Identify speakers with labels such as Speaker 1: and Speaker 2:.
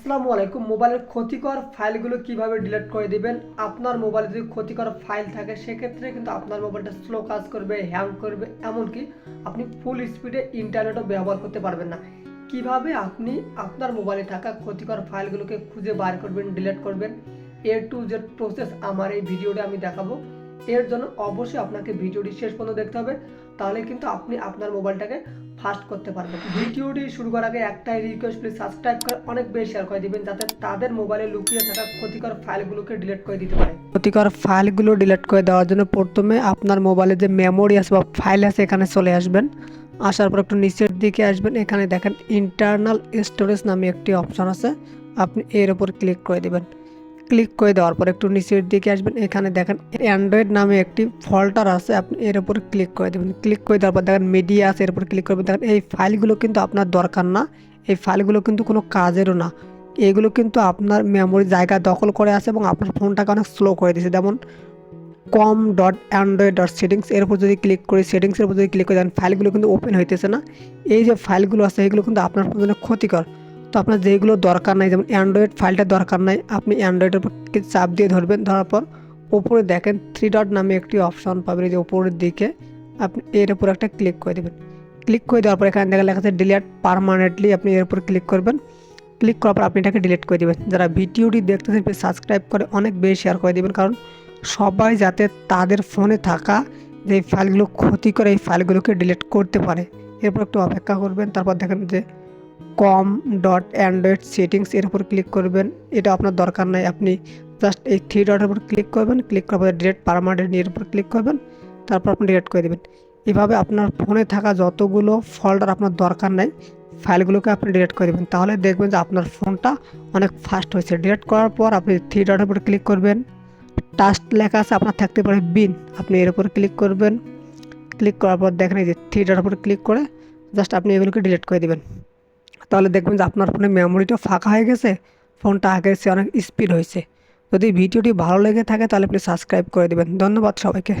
Speaker 1: আসসালামু আলাইকুম। মোবাইলের ক্ষতিকর ফাইলগুলো কিভাবে ডিলিট করে দিবেন। আপনার মোবাইলে যদি ক্ষতিকর ফাইল থাকে সেক্ষেত্রে কিন্তু আপনার মোবাইলটা স্লো কাজ করবে, হ্যাং করবে, এমনকি আপনি ফুল স্পিডে ইন্টারনেটও ব্যবহার করতে পারবেন না। কিভাবে আপনি আপনার মোবাইলে থাকা ক্ষতিকর ফাইলগুলোকে খুঁজে বার করবেন, ডিলিট করবেন, এ টু জেড প্রসেস আমার এই ভিডিওতে আমি দেখাবো। এর জন্য অবশ্যই আপনাকে ভিডিওটি শেষ পর্যন্ত দেখতে হবে, তাহলে কিন্তু আপনি আপনার মোবাইলটাকে ফাস্ট করতে পারবেন। ভিডিওটি শুরু করার আগে একটাই রিকোয়েস্ট, প্লিজ সাবস্ক্রাইব করে অনেক বেশি শেয়ার করে দিবেন যাতে তাদের মোবাইলে লুকিয়ে থাকা ক্ষতিকর ফাইলগুলোকে ডিলিট করে দিতে পারে। ক্ষতিকর ফাইলগুলো ডিলিট করে দেওয়ার জন্য প্রথমে আপনার মোবাইলে যে মেমোরি আছে বা ফাইল আছে এখানে চলে আসবেন। আসার পর একটু নিচের দিকে আসবেন, এখানে দেখেন ইন্টারনাল স্টোরেজ নামে একটি অপশন আছে, আপনি এর উপর ক্লিক করে দেবেন। ক্লিক করে দেওয়ার পর একটু নিচের দিকে আসবেন, এখানে দেখেন অ্যান্ড্রয়েড নামে একটি ফল্ডার আছে, আপনি এর উপর ক্লিক করে দেবেন। ক্লিক করে দেওয়ার পর দেখেন মিডিয়া আছে, এর উপর ক্লিক করবেন। দেখেন এই ফাইলগুলো কিন্তু আপনার দরকার না, এই ফাইলগুলো কিন্তু কোনো কাজেরও না। এগুলো কিন্তু আপনার মেমোরি জায়গা দখল করে আছে এবং আপনার ফোনটাকে অনেক স্লো করে দিয়েছে। যেমন com.android.settings এর উপর যদি ক্লিক করি, সেটিংসের উপর যদি ক্লিক করে দেন, ফাইলগুলো কিন্তু ওপেন হইতেছে না। এই যে ফাইলগুলো আছে এগুলো কিন্তু আপনার জন্য ক্ষতিকর। তো আপনার যেগুলো দরকার নাই, যেমন অ্যান্ড্রয়েড ফাইলটা দরকার নাই, আপনি অ্যান্ড্রয়েডের উপর চাপ দিয়ে ধরবেন। ধরার পর উপরে দেখেন 3 ডট নামে একটি অপশন পাবেন, এই যে উপরের দিকে আপনি এর উপর একটা ক্লিক করে দেবেন। ক্লিক করে দেওয়ার পর এখানে লেখা আছে ডিলিট পার্মানেন্টলি, আপনি এর উপর ক্লিক করবেন। ক্লিক করার পর আপনি এটাকে ডিলিট করে দেবেন। যারা ভিডিওটি দেখতেছেন প্লিজ সাবস্ক্রাইব করে অনেক বেশি শেয়ার করে দেবেন, কারণ সবাই যাতে তাদের ফোনে থাকা যে ফাইলগুলো ক্ষতিকর এই ফাইলগুলোকে ডিলিট করতে পারে। এরপর একটু অপেক্ষা করবেন, তারপর দেখেন যে com.android.settings এর উপর ক্লিক করবেন। এটা আপনার দরকার নাই, আপনি জাস্ট এই 3 ডটের উপর ক্লিক করবেন। ক্লিক করার পর ডিলিট পার্মানেন্টলি এর উপর ক্লিক করবেন, তারপর আপনি ডিলিট করে দেবেন। এভাবে আপনার ফোনে থাকা যতগুলো ফোল্ডার আপনার দরকার নাই ফাইলগুলোকে আপনি ডিলিট করে দেবেন, তাহলে দেখবেন যে আপনার ফোনটা অনেক ফাস্ট হয়েছে। ডিলিট করার পর আপনি 3 ডটের উপর ক্লিক করবেন, টাস্ক লেখা আছে আপনার থাকতে পারে বিন, আপনি এর উপর ক্লিক করবেন। ক্লিক করার পর দেখেন এই যে 3 ডটের উপর ক্লিক করে জাস্ট আপনি এগুলোকে ডিলিট করে দেবেন। তাহলে দেখবেন যে আপনার ফোনে মেমোরিটা ফাঁকা হয়ে গেছে, ফোনটা আগের চেয়ে অনেক স্পিড হয়েছে। যদি ভিডিওটি ভালো লেগে থাকে তাহলে প্লিজ সাবস্ক্রাইব করে দেবেন। ধন্যবাদ সবাইকে।